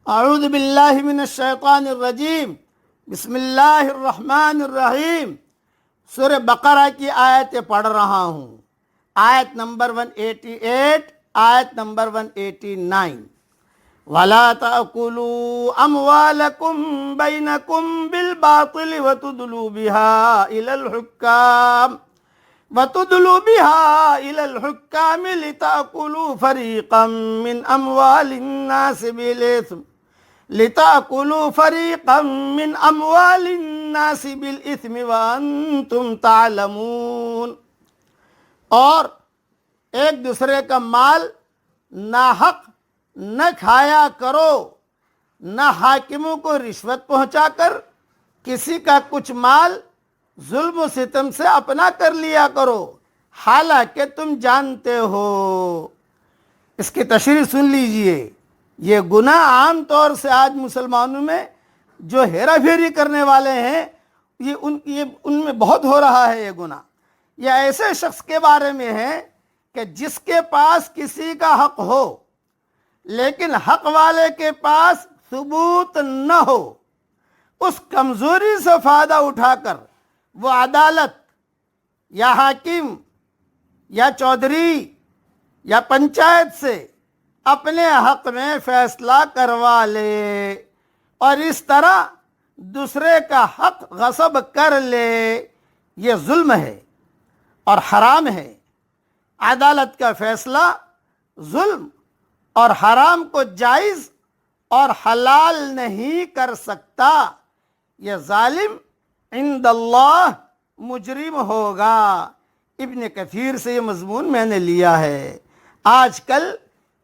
اعوذ باللہ من الشیطان الرجیم، بسم اللہ الرحمن الرحیم۔ سورہ بقرہ کی آیتیں پڑھ رہا ہوں، آیت نمبر 188، آیت نمبر 189۔ وَلَا تَأْكُلُوا أَمْوَالَكُمْ بَيْنَكُمْ بِالْبَاطِلِ وَتُدْلُوا بِهَا إِلَى الْحُكَّامِ لِتَأْكُلُوا فَرِيقًا مِّنْ أَمْوَالِ النَّاسِ بِالْإِثْمِ وَأَنْتُمْ تَعْلَمُونَ۔ اور ایک دوسرے کا مال ناحق نہ کھایا کرو، نہ حاکموں کو رشوت پہنچا کر کسی کا کچھ مال ظلم و ستم سے اپنا کر لیا کرو، حالانکہ تم جانتے ہو۔ اس کی تشریح سن لیجئے۔ یہ گناہ عام طور سے آج مسلمانوں میں جو ہیرا پھیری کرنے والے ہیں یہ ان میں بہت ہو رہا ہے۔ یہ گناہ یہ ایسے شخص کے بارے میں ہے کہ جس کے پاس کسی کا حق ہو لیکن حق والے کے پاس ثبوت نہ ہو، اس کمزوری سے فائدہ اٹھا کر وہ عدالت یا حاکم یا چودھری یا پنچایت سے اپنے حق میں فیصلہ کروا لے اور اس طرح دوسرے کا حق غصب کر لے، یہ ظلم ہے اور حرام ہے۔ عدالت کا فیصلہ ظلم اور حرام کو جائز اور حلال نہیں کر سکتا۔ یہ ظالم عند اللہ مجرم ہوگا۔ ابن کثیر سے یہ مضمون میں نے لیا ہے۔ آج کل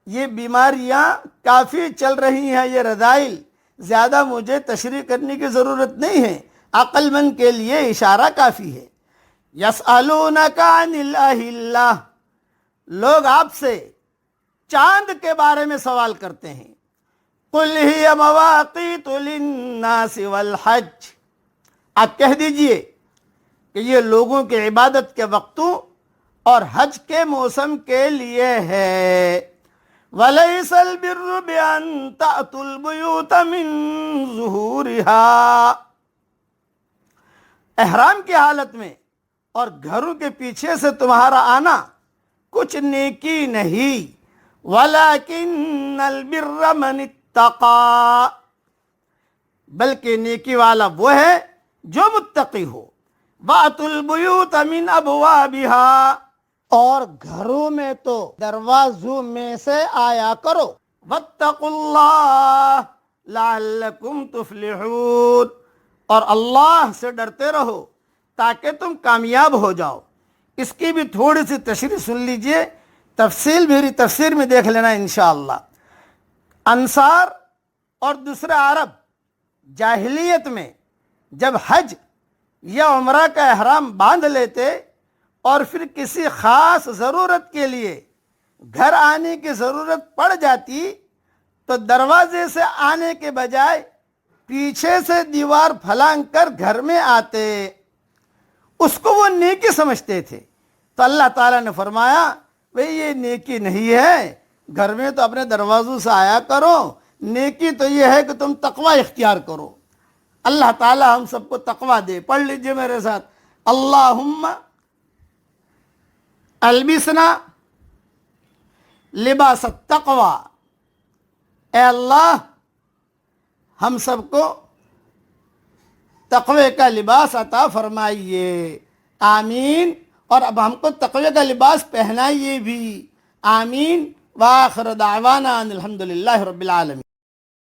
یہ بیماریاں کافی چل رہی ہیں، یہ رذائل زیادہ مجھے تشریح کرنے کی ضرورت نہیں ہے، عقل مند کے لیے اشارہ کافی ہے۔ یسألونک عن الأہلہ، لوگ آپ سے چاند کے بارے میں سوال کرتے ہیں۔ قل ہی مواقیت للناس والحج، آپ کہہ دیجئے کہ یہ لوگوں کی عبادت کے وقتوں اور حج کے موسم کے لیے ہے۔ وَلَيْسَ الْبِرُّ بِأَن تَأْتُوا الْبُيُوتَ مِن ظُهُورِهَا، احرام کی حالت میں اور گھروں کے پیچھے سے تمہارا آنا کچھ نیکی نہیں۔ وَلَكِنَّ الْبِرَّ مَنِ اتَّقَى، بلکہ نیکی والا وہ ہے جو متقی ہو۔ وَأْتُوا الْبُيُوتَ مِنْ أَبْوَابِهَا، اور گھروں میں تو دروازوں میں سے آیا کرو۔ وَاتَّقُوا اللَّهَ لَعَلَّكُمْ تُفْلِحُونَ، اور اللہ سے ڈرتے رہو تاکہ تم کامیاب ہو جاؤ۔ اس کی بھی تھوڑی سی تشریح سن لیجئے، تفصیل میری تفسیر میں دیکھ لینا انشاءاللہ۔ انصار اور دوسرے عرب جاہلیت میں جب حج یا عمرہ کا احرام باندھ لیتے اور پھر کسی خاص ضرورت کے لیے گھر آنے کی ضرورت پڑ جاتی تو دروازے سے آنے کے بجائے پیچھے سے دیوار پھلانگ کر گھر میں آتے، اس کو وہ نیکی سمجھتے تھے۔ تو اللہ تعالیٰ نے فرمایا بھئی یہ نیکی نہیں ہے، گھر میں تو اپنے دروازوں سے آیا کرو، نیکی تو یہ ہے کہ تم تقوی اختیار کرو۔ اللہ تعالیٰ ہم سب کو تقوی دے۔ پڑھ لیجئے میرے ساتھ، اللہم البسنا لباس التقوی، اے اللہ ہم سب کو تقوی کا لباس عطا فرمائیے، آمین۔ اور اب ہم کو تقوی کا لباس پہنائیے بھی، آمین۔ وآخر دعوانا ان الحمدللہ رب العالمین۔